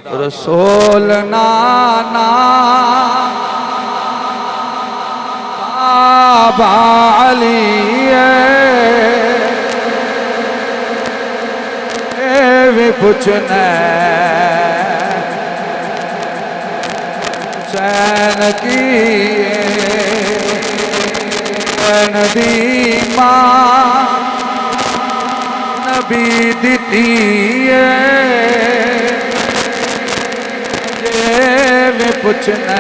رسول نانا بابا علی بھی پوچھنا حسین کی دی ماں نبی دیتی میں پوچھنا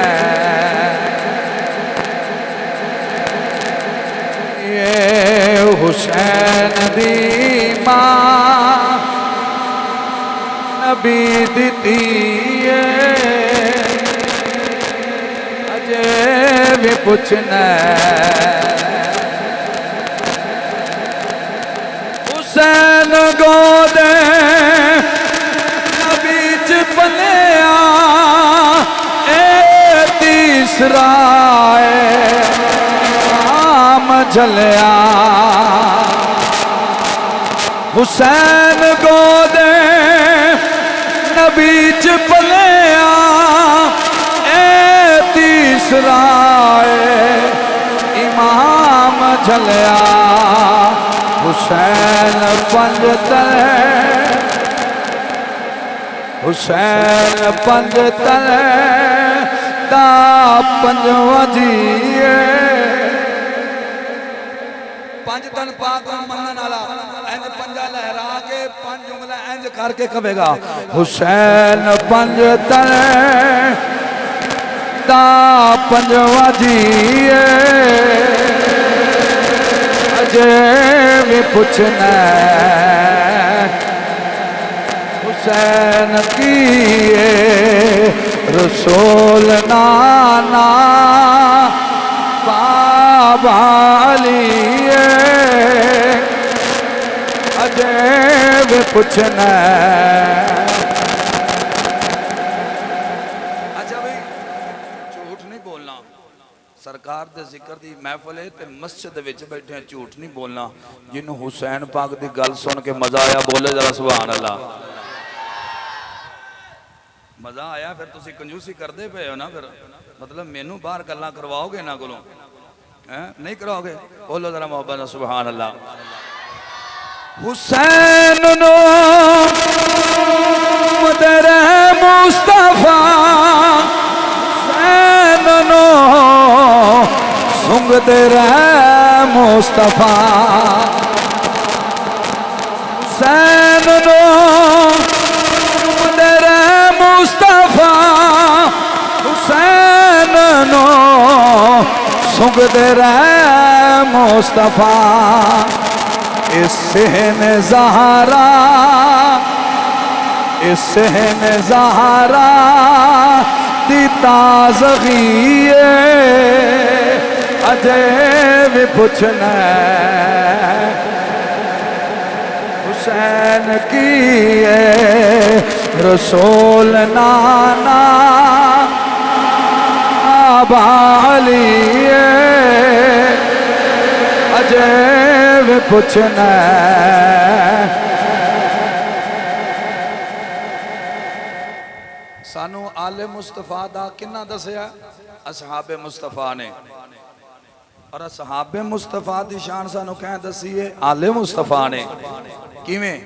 یہ حسین دی ماں نبی دیتی اجے بھی پوچھنا حسین گودے نبی پلیا تیسرا آم جھلیا حسین گودے نبی پلیا تیسرا امام جھلیا حسین پنج تلے حسین پنج تلے دا پنج وجیے پنج تن پاک منن والا انج پنجا لہرا کے پنج جملہ انج کر کے کہے گا حسین پنج تلے دا پنج وجیے اجے بھی پوچھنا حسین کی رسول نانا بابا علی اجے بھی پوچھنا اچھا بھئی جھوٹ نہیں بولنا سرکار دے ذکر دی محفل ہے تے مسجد وچ بیٹھے ہیں جھوٹ نہیں بولنا جنہوں حسین پاک دی گل سن کے مزہ آیا بولے ذرا سبحان اللہ مزہ آیا پھر تسی کنجوسی کر دے پہ ہو نا پھر مطلب مینوں باہر گلاں کرواؤ گے نا گلوں نہیں کراؤ گے بولو ذرا محبت سبحان اللہ حسین نو مدر مصطفیٰ حسین نو سنگ در مصطفیٰ حسین نو مدر مصطفیٰ حسین نو سنگ در مصطفیٰ اسہن زہرا اسہن زہرا دی تازغیے اجے بھی پوچھنا حسین کی رسول نانا بابا علی اجے بھی پوچھنا سانو آل مصطفیٰ دا کنہ دسیا اصحاب مصطفیٰ نے اور اصحاب مصطفیٰ دی شان سانو کہیں دسیے آل مصطفیٰ نے کیویں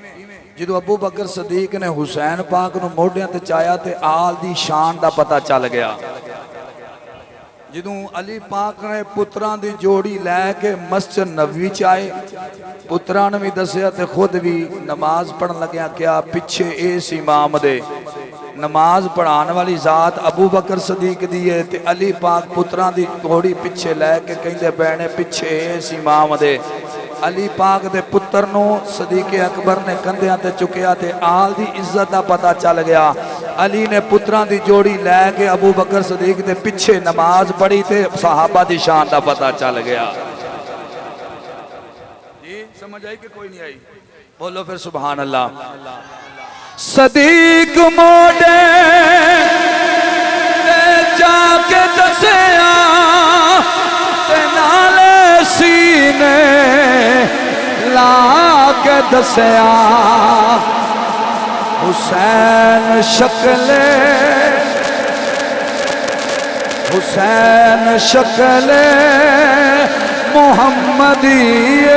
جدو ابو بکر صدیق نے حسین پاک نو موڑیاں تے چایا تے آل دی شان دا پتہ چل گیا جدوں علی پاک نے پتران دی جوڑی لے کے مسجد نبوی چائے پتران بھی دسیا تے خود بھی نماز پڑھن لگیا کیا پچھے ایس امام دے نماز پڑھان والی ذات ابو بکر صدیق دیئے تے علی پاک پتران دی جوڑی پچھے لے کے کہیں دے بہنے پچھے ایس امام دے علی پاک دے پتر نو صدیق اکبر نے کندیاں تے چکیا تے آل دی عزت دا پتہ چل گیا علی نے پتران دی جوڑی لے کے ابو بکر صدیق دے پچھے نماز پڑھی تے صحابہ دی شان دا پتہ چل گیا جی سمجھ آئی کہ کوئی نہیں آئی بولو پھر سبحان اللہ صدیق موڑے جا کے دسیا تے نالے سینے لا کے دسیا حسین شکل حسین شکل محمدی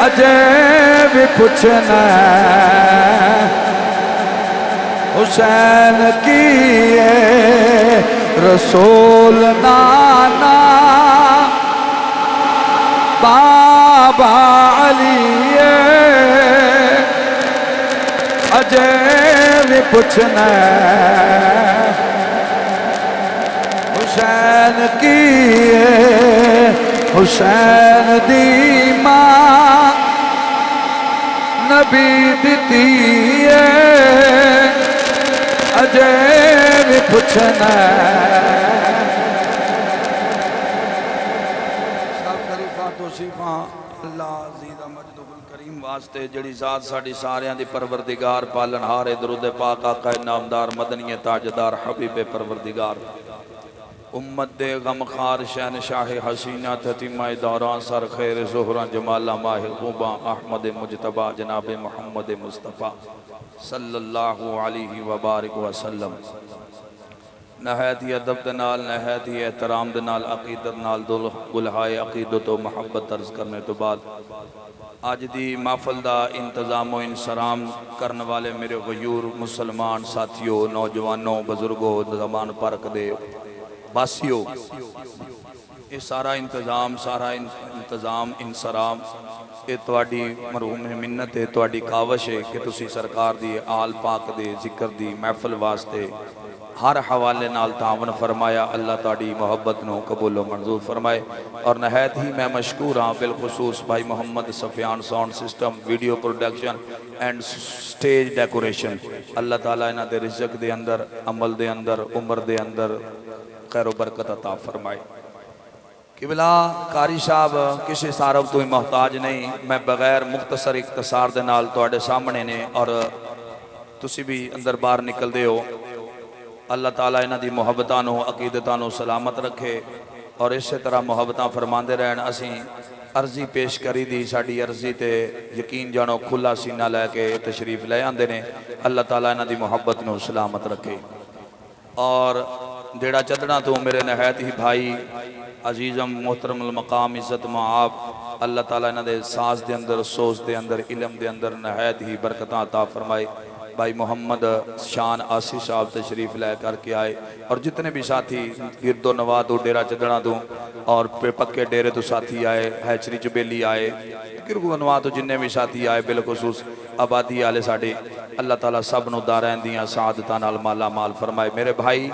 اجے بھی پوچھنا حسین کی رسول نانا بابا علی اجے بھی پوچھنا حسین کی حسین دی ماں نبی دیتی اجے بھی پوچھنا سب شریفاں توصیفاں اللہ عزیز مجد الکریم واسطے جڑی ذات ساڑی ساریاں دی پروردگار پالن ہارے درود پاک آقا نامدار مدنی تاجدار حبیب پروردگار امت دے غمخار شہنشاہ حسینہ تتیمہ دوران سر خیر زہران جمالہ ماہ خوباں احمد مجتبہ جناب محمد مصطفیٰ صلی اللہ علیہ وبارک وسلم نہایت ہی ادب دنال نہایت ہی احترام دنال عقیدت نال دل گلہائے عقیدت و محبت عرض کرنے تو بعد آج دی محفل دا انتظام و انسرام کرنے والے میرے غیور مسلمان ساتھیوں نوجوانوں بزرگوں زمان پرک دے باسیو یہ سارا انتظام انسرام یہ تواڈی مرحوم منت ہے تواڈی کاوش ہے کہ تسی سرکار دی آل پاک دے ذکر دی محفل واسطے ہر حوالے نال تعاون فرمایا اللہ تواڈی محبت نو قبول و منظور فرمائے اور نہایت ہی میں مشکور ہاں بالخصوص بھائی Muhammad Sufyan sound system video production and stage decoration Allah تعالیٰ انہاں دے رزق دے اندر عمل دے اندر عمر دے اندر خیر و برکت عطا فرمائے قبلہ قاری صاحب کسی صارف تو ہی محتاج نہیں میں بغیر مختصر اختصار دے نال تواڈے سامنے نے اور تسی بھی اندر باہر نکل دے ہو اللہ تعالیٰ انہاں دی محبتاں نو عقیدتاں نو سلامت رکھے اور اسی طرح محبتاں فرماندے رہن اسیں عرضی پیش کری دی ساڑی عرضی تے یقین جانو کھلا سینہ لے کے تشریف لے آندے نے اللہ تعالیٰ انہاں دی محبت نو سلامت رکھے اور دیڑا چدنا تو میرے نہایت ہی بھائی عزیزم محترم المقام عزت معاب اللہ تعالیٰ انہاں دے ساز دے اندر سوز دے اندر علم دے اندر نہایت ہی برکتاں عطا فرمائے بھائی محمد شان آسی صاحب تشریف لے کر کے آئے اور جتنے بھی ساتھی گرد و نواز دو ڈیرہ چدنا دو اور پکے ڈیرے تو ساتھی آئے ہیچری چبیلی آئے گرد و نواز تو جننے بھی ساتھی آئے بالخصوص آبادی آلے ساڑے اللہ تعالیٰ سب نو دارین دیاں سعادتان مالا مال فرمائے میرے بھائی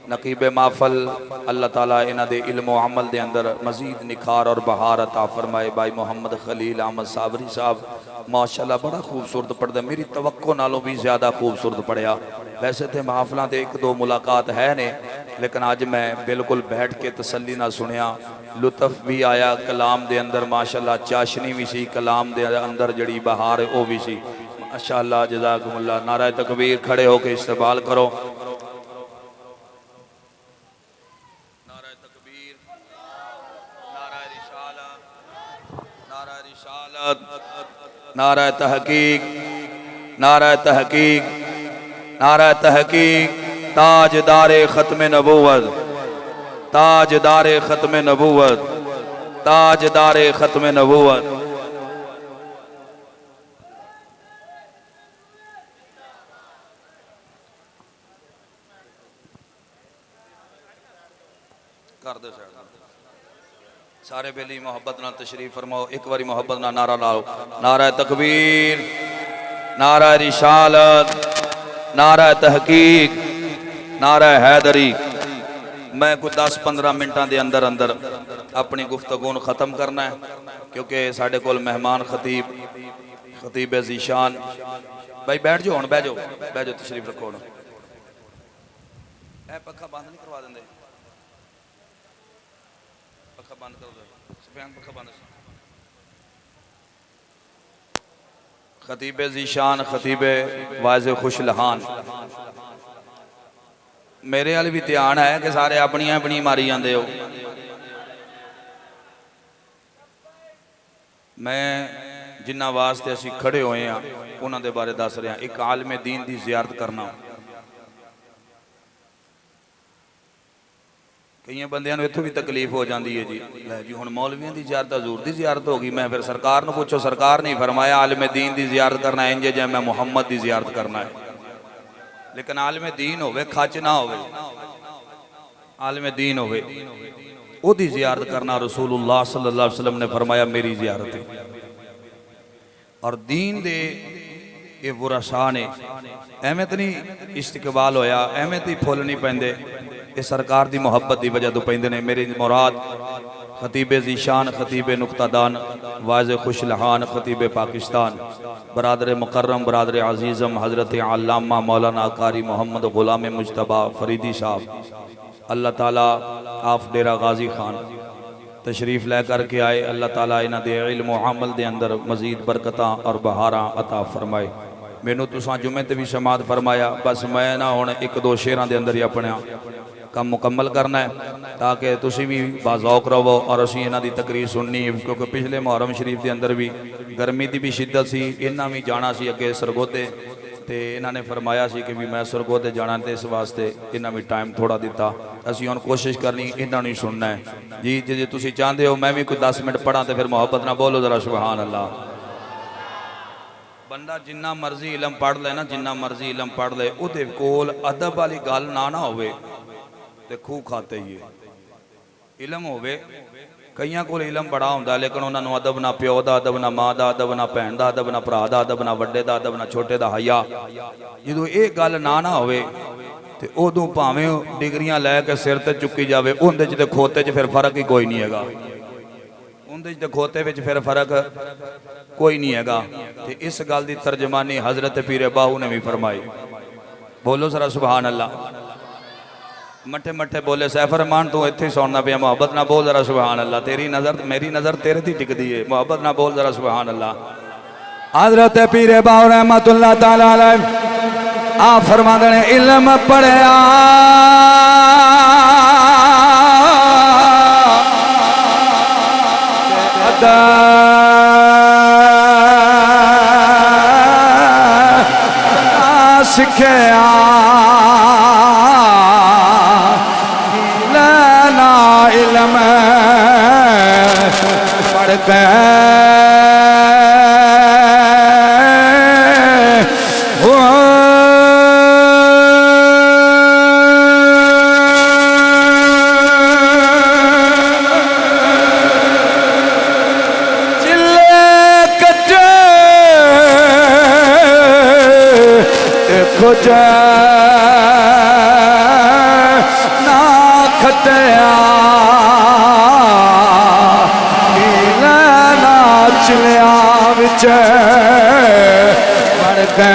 نقیب محفل اللہ تعالیٰ انہ دے علم و عمل دے اندر مزید نکھار اور بہار عطا فرمائے بھائی محمد خلیل احمد صابری صاحب ماشاءاللہ بڑا خوبصورت پڑھ دے میری توقع نالوں بھی زیادہ خوبصورت پڑھیا ویسے تھے محافلہ دے ایک دو ملاقات ہے نے لیکن آج میں بالکل بیٹھ کے تسلی نہ سنیا لطف بھی آیا کلام دے اندر ماشاءاللہ چاشنی بھی سی کلام دے اندر جڑی بہار او بھی سی ماشاءاللہ جزاکم اللہ نعرہ تکبیر کھڑے ہو کے استقبال کرو نعرہ تکبیر نعرہ رسالت نعرہ رسالت نعرہ تحقیق نعرہ تحقیق نعرہ تحقیق تاجدار ختم نبوت تاجدار ختم نبوت تاجدار ختم نبوت کر دے سارے بیلی محبت نہ تشریف فرماؤ ایک باری محبت نہ نعرہ لاؤ نعرہ تکبیر نعرہ رسالت نعرہ تحقیق نعرہ حیدری میں کوئی 10-15 منٹاں دے اندر اپنی گفتگو ختم کرنا ہے کیونکہ ساڑھے کول مہمان خطیب ذیشان بھائی بیٹھ جو بہ جو تشریف رکھو اے پکھا بند نہیں کروا دیں پکھا بند کر دو سفیان پکھا بند خطیب ذیشان خطیب واضح خوش لہان میرے والی بھی دھیان ہے کہ سارے اپنی ماری جاندے ہو میں جنہ واسطے اسی کھڑے ہوئے ہیں انہوں دے بارے دس رہے ہیں۔ ایک عالم دین دی زیارت کرنا، کئی بندیاں نوں اتھوں بھی تکلیف ہو جاندی ہے جی لے جی ہن مولویاں دی زیارت حضور دی زیارت ہوگی، میں پھر سرکار نوں پوچھو، سرکار نہیں فرمایا عالم دین دی زیارت کرنا ہے انجے جے میں محمد دی زیارت کرنا ہے۔ لیکن عالم دین ہوئے کھچ نہ ہوئے، عالم دین ہوئے او دی زیارت کرنا رسول اللہ صلی اللہ علیہ وسلم نے فرمایا میری زیارت ہے۔ اور دین دے یہ ورثاء نے احمد نہیں استقبال ہویا، احمد ہی پھول نہیں پہندے، یہ سرکار دی محبت دی وجہ تو پہندے نے۔ میری مراد خطیب ذیشان، خطیب نقطہ دان، واعظ خوش لحان، خطیب پاکستان، برادر مکرم، برادر عزیزم، حضرت علامہ مولانا قاری محمد غلام مجتبیٰ فریدی صاحب، اللہ تعالیٰ آپ ڈیرہ غازی خان تشریف لے کر کے آئے۔ اللہ تعالیٰ انہاں دے علم و عمل دے اندر مزید برکتاں اور بہاراں عطا فرمائے۔ مینوں تساں جمعے تے بھی سماعت فرمایا، بس میں نہ ہن ایک دو شیراں دے اندر ہی اپنے کم مکمل کرنا ہے تاکہ تسی بھی باذوق رہو اور اسی انہاں دی تقریر سننی ہے، کیونکہ پچھلے محرم شریف دے اندر بھی گرمی دی بھی شدت سی، انہاں بھی جانا سی اگے سرگودے تے انہاں نے فرمایا سی کہ بھی میں سرگودے جانا تے اس واسطے انہاں بھی ٹائم تھوڑا دیتا، اسی ہن کوشش کرنی انہاں نہیں سننا ہے جی۔ جے تسی چاہندے ہو میں بھی کوئی 10 منٹ پڑھاں تے پھر محبت نہ بولو ذرا سبحان اللہ۔ بندہ جنہ مرضی علم پڑھ لے نا، جنہ مرضی علم پڑھ لے، او دے کول ادب والی گل نہ ہوئے تے کھو کھاتے ہی علم ہوئے۔ کئیاں کول علم بڑا ہوندا لیکن انہاں نوں ادب نہ پیو دا، ادب نہ ماں دا، ادب نہ بہن دا، ادب نہ بھرا دا، ادب نہ وڈے دا، ادب نہ چھوٹے دا، حیا جدوں اے گل نہ ہوئے تے اودوں بھاویں ڈگریاں لے کے سر تے چکی جاوے، اون دے تے کھوتے چ پھر فرق ہی کوئی نہیں ہے گا، اون دے تے کھوتے وچ پھر فرق کوئی نہیں ہے گا۔ تے اس گل دی ترجمانی حضرت پیر باہو نے بھی فرمائی، بولو ذرا سبحان اللہ۔ مٹھے مٹھے بولے سیفر مان تو اتھے سوننا پیا، محبت نہ بول ذرا سبحان اللہ، تیری نظر میری نظر تیرے تھی ٹک دی ہے، محبت نہ بول ذرا سبحان اللہ۔ حضرت پیر باہو رحمت اللہ تعالیٰ علیہ آپ فرما دیں علم پڑھیا سکھیا لینا علم پڑھ کے کچھ نہ کھٹیا لینا چلیا وچ بڑھ کے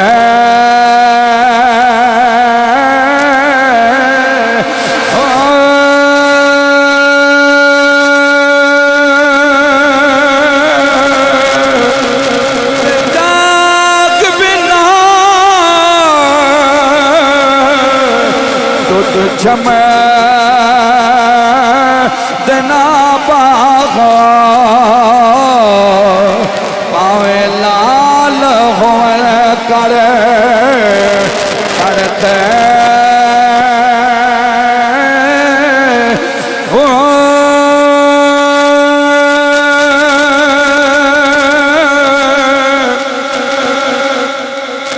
جمع دنا باغا پاوے لال ہوئے کرے کرتے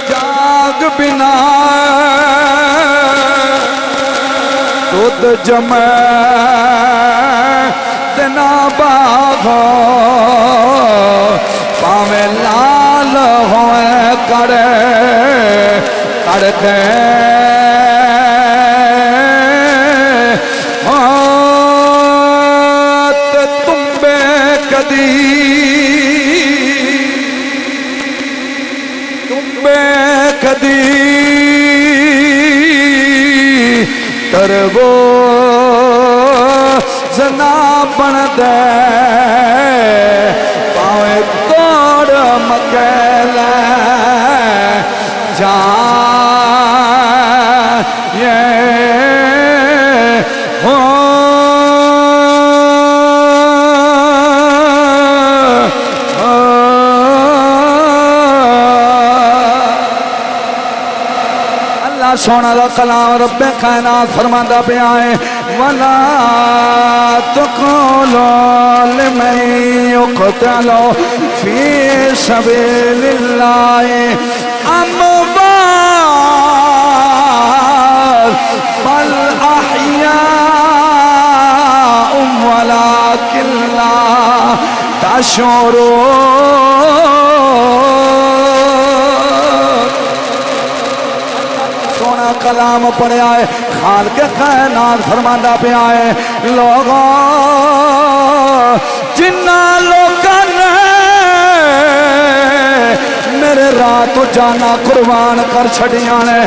جاگ بنا دودھ جمع دنا باغا پاوے لال ہوئے کرے کرتے تمبے کدی تربو زنا بن دے پاوے توڑ مکیل جان سونا دا کلام رب کائنات فرماندا پیا ہے ولا تقولوا لمن يقتل في سبيل الله اموات بل احياء ولكن لا تشعرون سونا کلام پڑھیا ہے خالق کائنات فرماندا پیا ہے لوگوں جنہ لوگوں نے میرے راہ تو جانا قربان کر چھڑیاں نے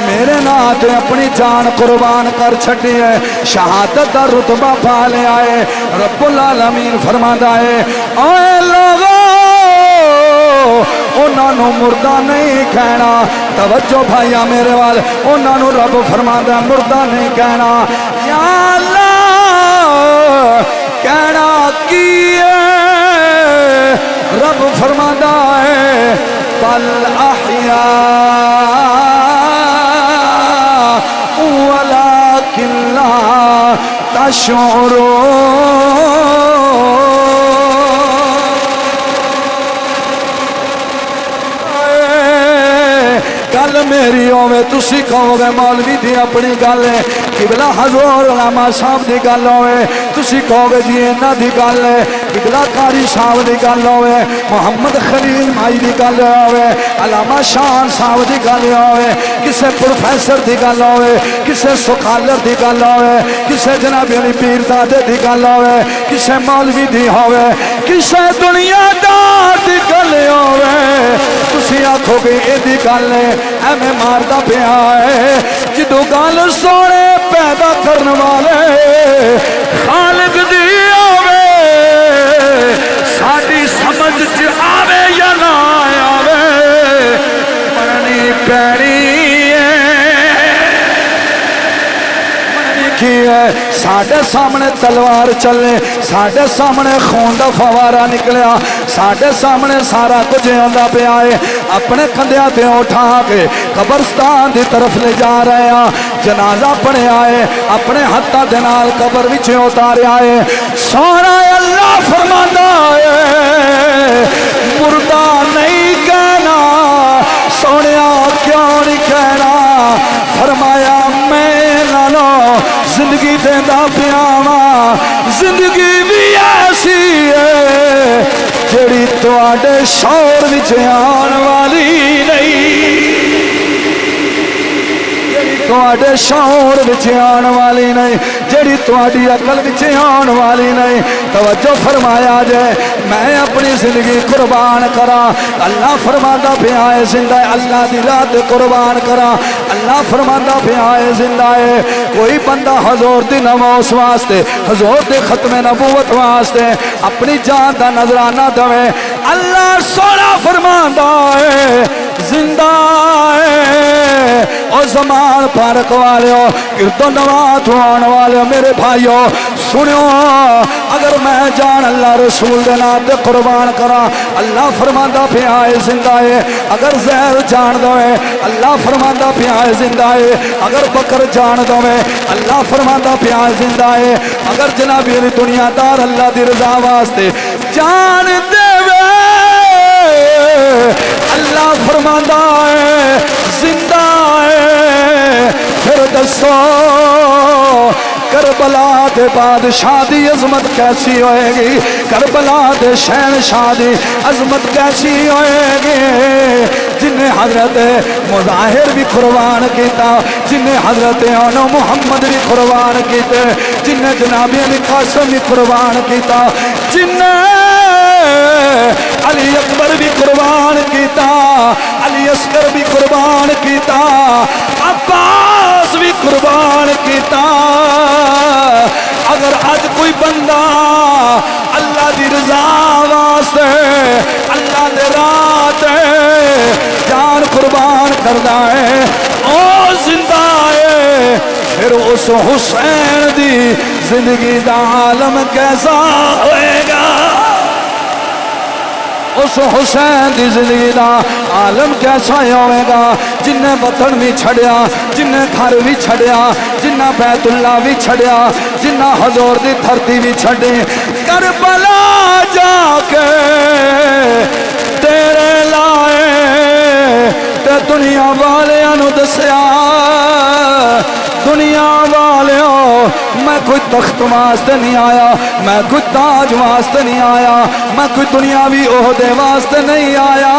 میرے نام تے اپنی جان قربان کر چھڑی ہے شہادت دا رتبہ پا لے آئے رب العالمین فرماندا ہے اے لوگوں انہاں نو مردہ نہیں کہنا توجہ بھائیاں میرے وال انہاں نو رب فرماندا مردہ نہیں کہنا یا اللہ کہنا کی رب فرماندا ہے بل احیاء ولکن لا تشعرون گل میری ہوے تسی کہو گے مولوی دی اپنی گل ہے قبلہ حضور علامہ صاحب دی گل ہوے تسی کہو گے جی انہاں دی گل ہے قبلہ قاری صاحب دی گل ہوے محمد خلیل مائی دی گل ہوے علامہ شان صاحب دی گل ہوے کسے پروفیسر دی گل ہوے کسے سکالر دی گل ہوے کسے جناب علی پیر دادے دی گل ہوے کسے مولوی دی ہوے کسے دنیا دار دی گل ہوے تسی آکھو گے اے دی گل ہے ایویں ماردا پیا ہے جدوں گل سونے پیدا کرنے والے خالق دی ہوے ساڈی سمجھ چ آوے یا نہ آوے مننی پیڑی ساڈے سامنے تلوار چلے ساڈے سامنے خون دا فوارا نکلیا ساڈے سامنے سارا کچھ ہوندا پیا ہے اپنے کندھیاں تے اٹھا کے قبرستان دی طرف لے جا رہے ہیں جنازہ پڑھیا ہے اپنے ہتھاں دے نال قبر وچ اتاریا ہے سونا اللہ فرماندا ہے مردہ نہیں کہنا سونیا کیوں نہیں کہنا فرمایا میں نالو زندگی دیندا پیا واں زندگی بھی ایسی ہے جڑی تواڈے شعور وچ آن والی نہیں تواڈے شعور وچ آن والی نہیں جڑی تواڈی عقل وچ آن والی نہیں توجہ فرمایا جے میں اپنی زندگی قربان کراں اللہ فرماندا پیا ہے زندہ ہے اللہ دی راہ تے قربان کراں اللہ فرماندا پیا ہے زندہ ہے کوئی بندہ حضور دی نماز واسطے حضور دے ختم نبوت واسطے اپنی جان دا نذرانہ دوے اللہ سونا فرماندا ہے زندہ ہے او زمان پارک والے گرد و نواز آن والے میرے بھائیو سنو اگر میں جان اللہ رسول دے نام تے قربان کرا اللہ فرماندا پیا ہے زندہ ہے اگر زہر جان دوے اللہ فرماندا پیا ہے زندہ ہے اگر بکر جان دوے اللہ فرماندا پیا ہے زندہ ہے اگر جناب یہ دنیا دار اللہ دی رضا واسطے جان دے اللہ فرماندا ہے زندہ ہے پھر دسو کربلا دے بادشاہ دی عظمت کیسی ہوئے گی کربلا دے شہنشاہ دی عظمت کیسی ہوئے گی جنہیں حضرت مظاہر بھی قربان کیتا جنہیں حضرت انو محمد بھی قربان کیتے جنہیں جناب علی قاسم بھی قربان کیتا جنہیں علی اکبر بھی قربان کیتا علی اصغر بھی قربان کیتا عباس بھی قربان کیتا اگر آج کوئی بندہ اللہ دی رضا واسطے اللہ دے راہ جان قربان کردا ہے او زندہ ہے پھر اس حسین دی زندگی دا عالم کیسا ہوئے گا اس حسین دی زندگی دا عالم کیسا ہوئے گا جن نے وطن بھی چھڑیا جن نے گھر بھی چھڑیا جن نے بیت اللہ بھی چھڑیا جن نے حضور دی دھرتی بھی چھڑی کربلا جا کے تیرے لائے تے دنیا والے انو دسیا دنیا والیو میں کوئی تخت واسطے نہیں آیا میں کوئی تاج واسطے نہیں آیا میں کوئی دنیاوی عہدے واسطے نہیں آیا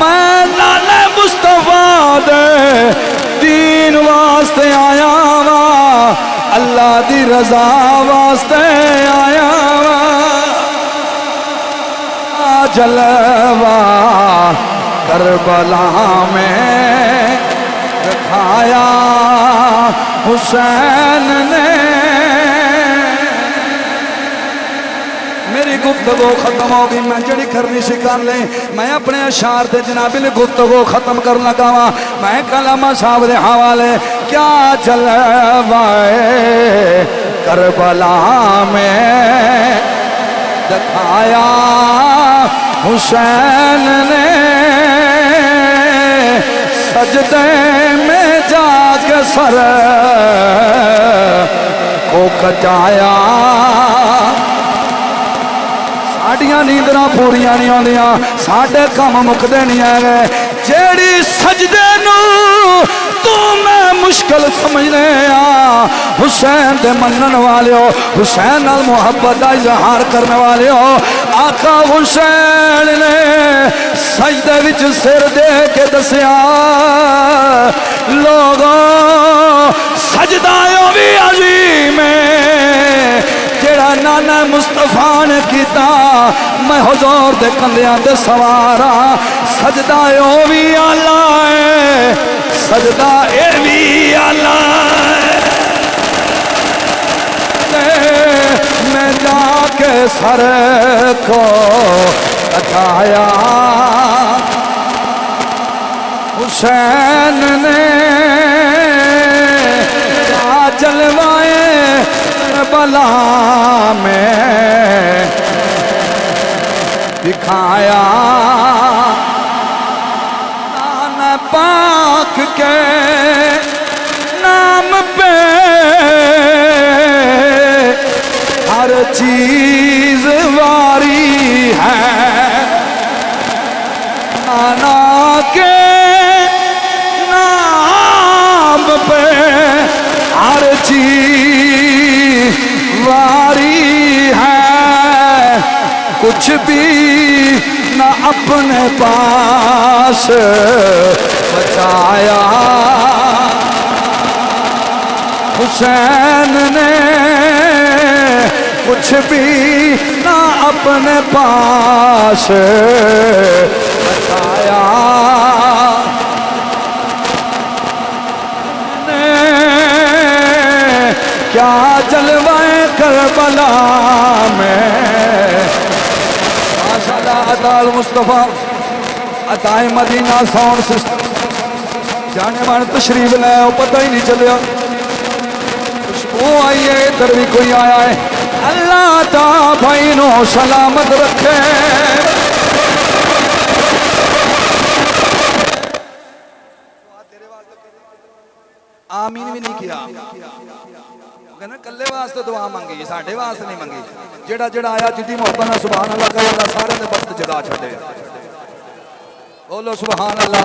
میں نالے مصطفیٰ دے دین واسطے آیا وا اللہ دی رضا واسطے آیا وا جلوہ کربلا میں دکھایا حسین نے میری گفتگو ختم ہوگی میں جڑی کرنی سی کر لیں میں اپنے اشعار تے جناب نے گفتگو ختم کر لگا میں کلمہ صاحب دے حوالے کیا جلوائے کربلا میں دکھایا حسین نے سجدے میں جا کے سر کو کچایا ساڑیاں نیندراں پوریاں نہیں ہوندیاں ساڑے کام مکدے نہیں آگئے جیڑی سجدے نو تو میں مشکل سمجھنے حسین دے منن والے ہو حسین نال محبت دا اظہار کرنے والے ہو آقا حسین نے سجدے وچ سر دے کے دسیا لوگوں سجدایوں بھی عظیم ہے جیڑا نانا مصطفیٰ نے کیتا میں حضور دے کندیاں دے سوارا سجدہ او بھی آلہ ہے سجدہ اے بھی آلہ ہے میں جا کے سر کو کٹایا حسین نے کیا جلوائے کربلا میں دکھایا نام پاک کے نام پہ ہر چیز واری ہے نانا کے نام پہ ہر چیز واری ہے کچھ بھی نہ اپنے پاس بچایا حسین نے کچھ بھی نہ اپنے پاس بچایا کیا جلوائے کربلا میں ماشاءاللہ عطا المصطفیٰ عطائے مدینہ ساؤنڈ سسٹم جانے مان تشریف لے وہ پتہ ہی نہیں چلیا خوشبو آئیے ادھر بھی کوئی آیا ہے اللہ تا بھائی نو سلامت رکھے آمین بھی نہیں کیا کہنا کلے واسطے دعا مانگی ساڑھے واسطے نہیں مانگی جڑا جڑا آیا جدی محبت سبحان اللہ کہ اللہ سارے دے بخت جگا چھڑے بولو سبحان اللہ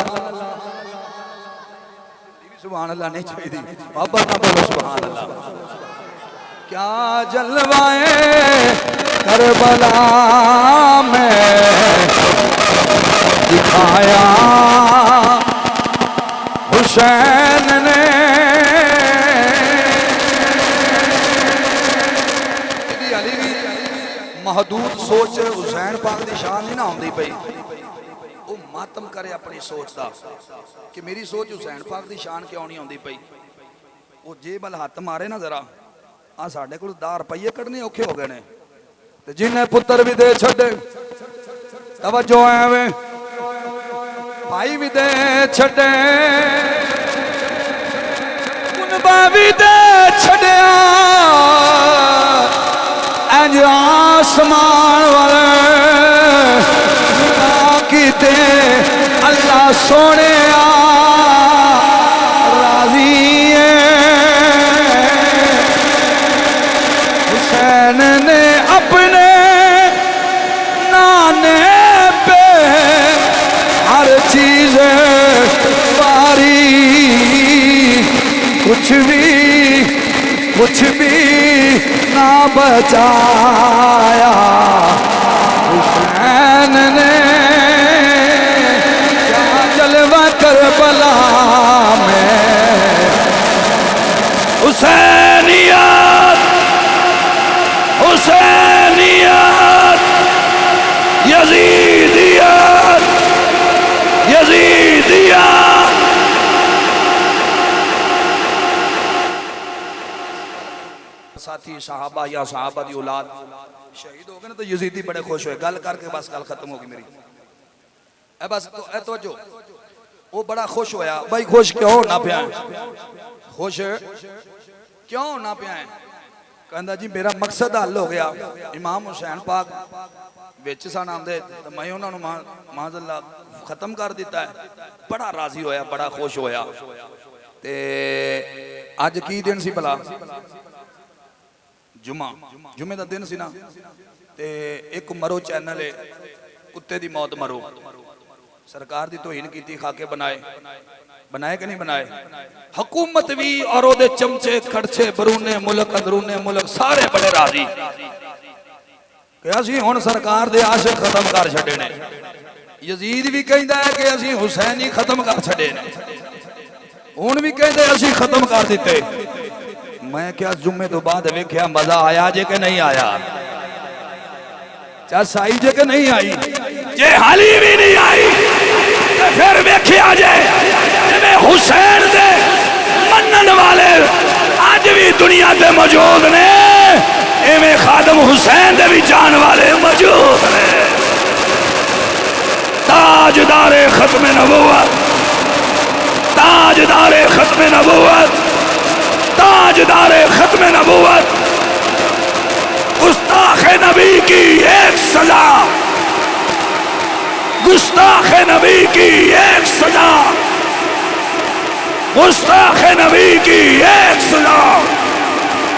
سبحان اللہ نہیں چاہیے دی محبت نہ بولو سبحان اللہ کیا جلوائے کربلا میں دکھایا حسین نے محدود سوچ حسین پاک دی شان نہیں نہ ہوندی پئی وہ ماتم کرے اپنی سوچ دا کہ میری سوچ حسین پاک دی شان کیوں نہیں ہوندی پئی وہ جیب ال ہاتھ مارے نا ذرا آ ساڈے کول 10 روپے کڈنے اوکھے ہو گئے نے تے جن پتر بھی دے چھڈے توجہ ایویں بھائی بھی دے چھڈے کنبا بھی دے چھڈیا انج آسمان والے تے اللہ سونے راضی ہے۔ حسین نے اپنے نانے پہ ہر چیز پاری، کچھ بھی نہ بچایا۔ حسین نے کیا جلوہ کربلا میں، حسینیت حسینیت یزیدیت یزیدیت۔ ساتھی صحابہ یا صحابہ دی اولاد شہید ہو گئے نا تو یزیدی بڑے خوش ہوئے، گل کر کے بس گل ختم ہوگی میری، اے بس اے توجہ، وہ بڑا خوش ہویا۔ بھائی خوش کیوں نہ پیا خوش کیوں نہ پیا ہے؟ کہندا جی میرا مقصد حل ہو گیا، امام حسین پاک وچ سن آندے تے میں انہاں نوں معاذ اللہ ختم کر دیتا ہے۔ بڑا راضی ہویا، بڑا خوش ہویا۔ تے اج کی دن سی بلا؟ جمعہ دا دن سی نا، تے ایک مرو چینل ہے کتے دی موت مرو، سرکار دی توہین کیتی، خاکے بنائے کہ نہیں بنائے؟ حکومت بھی اور او دے چمچے کھڑچے بیرونے ملک اندرونے ملک سارے بڑے راضی کہ اسی ہن سرکار دے عاشق ختم کر چھڈے نے۔ یزید بھی کہندا ہے کہ اسی حسینی ختم کر چھڈے نے، ہن بھی کہندے اسی ختم کر دتے۔ میں کیا جمعے تو بعد ویکھیا مزہ آیا جے کہ نہیں آیا؟ چس آئی جے کہ نہیں آئی؟ جے حالی بھی نہیں آئی تے پھر ویکھیا جے میں حسین دے منن والے اج بھی دنیا تے موجود نے، ایویں خادم حسین دے بھی جان والے موجود نے۔ تاجدار ختم نبوت، تاجدار ختم نبوت، تاجدار ختم نبوت، گستاخ نبی کی ایک سزا، گستاخ نبی کی ایک سزا، گستاخ نبی کی ایک سزا۔